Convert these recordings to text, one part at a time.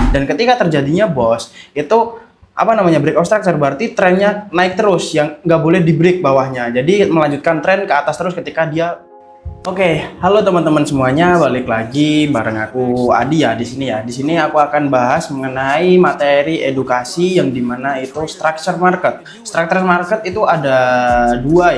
Dan ketika terjadinya boss, itu apa namanya, break of structure, berarti trennya naik terus, yang nggak boleh di break bawahnya. Jadi melanjutkan tren ke atas terus ketika dia. Oke, halo teman-teman semuanya, balik lagi bareng aku Adi ya di sini ya. Di sini aku akan bahas mengenai materi edukasi yang dimana itu structure market. Structure market itu ada dua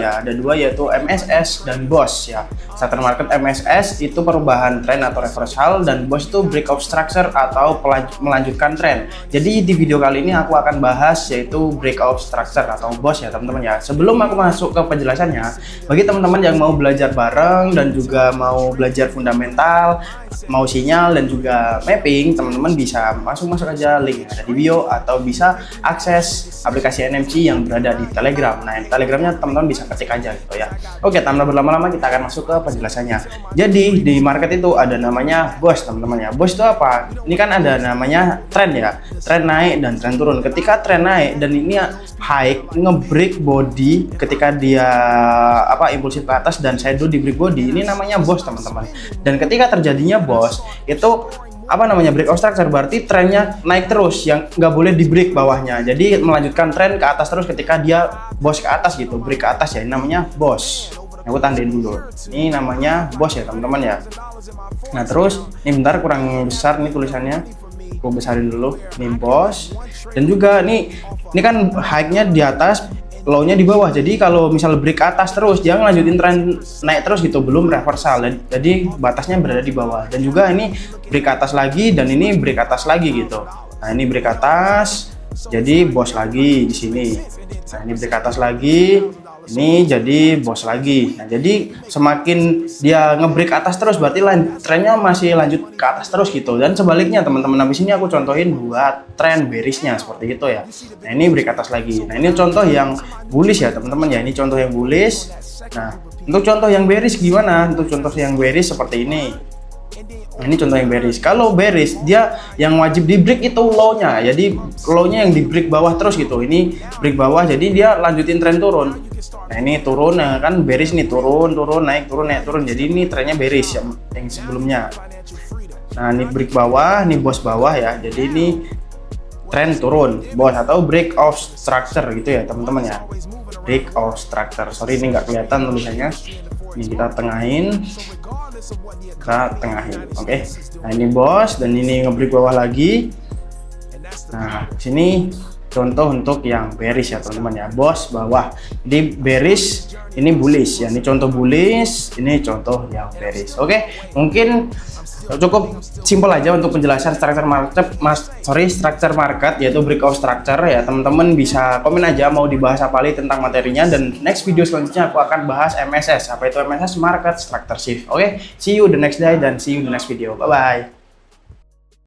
yaitu MSS dan BOS ya. Structure market MSS itu perubahan tren atau reversal, dan BOS itu break of structure atau melanjutkan tren. Jadi di video kali ini aku akan bahas yaitu break of structure atau BOS ya teman-teman ya. Sebelum aku masuk ke penjelasannya, bagi teman-teman yang mau belajar bareng dan juga mau belajar fundamental, mau sinyal dan juga mapping, teman-teman bisa masuk aja link yang ada di bio, atau bisa akses aplikasi NMC yang berada di Telegram. Nah, Telegramnya teman-teman bisa ketik aja gitu ya. Oke, tanpa berlama-lama kita akan masuk ke penjelasannya. Jadi di market itu ada namanya BOS teman-teman ya. BOS itu apa? Ini kan ada namanya tren ya, tren naik dan tren turun. Ketika tren naik dan ini high nge-break body, ketika dia impulsif ke atas dan shadow di break body, ini namanya BOS teman-teman. Dan ketika terjadinya BOS, itu break of structure, berarti trennya naik terus, yang nggak boleh di break bawahnya. Jadi melanjutkan tren ke atas terus ketika dia BOS ke atas gitu, break ke atas ya, ini namanya BOS. Aku tandain dulu, ini namanya BOS ya teman-teman ya. Nah terus ini bentar, kurang besar nih tulisannya, aku besarin dulu. Ini BOS, dan juga ini kan high-nya di atas, low-nya di bawah. Jadi kalau misal break ke atas terus, dia ngelanjutin tren naik terus gitu, belum reversal. Jadi batasnya berada di bawah. Dan juga ini break ke atas lagi, dan ini break ke atas lagi gitu. Nah, ini break ke atas, jadi BOS lagi di sini. Nah, ini break ke atas lagi, ini jadi BOS lagi. Nah, jadi semakin dia ngebreak atas terus, berarti trennya masih lanjut ke atas terus gitu. Dan sebaliknya teman-teman, habis ini aku contohin buat tren bearishnya seperti itu ya. Nah, ini break atas lagi. Nah, ini contoh yang bullish ya teman-teman ya. Ini contoh yang bullish. Nah, untuk contoh yang bearish gimana? Untuk contoh yang bearish seperti ini. Nah, ini contoh yang bearish. Kalau bearish, dia yang wajib di break itu low-nya. Jadi low-nya yang di break bawah terus gitu. Ini break bawah, jadi dia lanjutin tren turun. Nah, ini turun, nah kan bearish nih, turun, naik, turun. Jadi ini trennya bearish yang sebelumnya. Nah, ini break bawah, ini BOS bawah ya. Jadi ini tren turun, BOS atau break of structure gitu ya teman-teman ya. Break of structure. Sorry, ini nggak kelihatan tulisannya. Ini kita tengahin. Oke. Nah, ini BOS, dan ini ngebreak bawah lagi. Nah, sini contoh untuk yang bearish ya teman-teman ya, BOS bawah. Jadi bearish, ini bullish ya. Ini contoh bullish, ini contoh yang bearish. Oke, mungkin cukup simpel aja untuk penjelasan structure market yaitu break of structure ya. Teman-teman bisa komen aja mau dibahas apa lagi tentang materinya, dan next video selanjutnya aku akan bahas MSS. Apa itu MSS? Market Structure Shift. Oke, see you the next day dan see you the next video. Bye bye.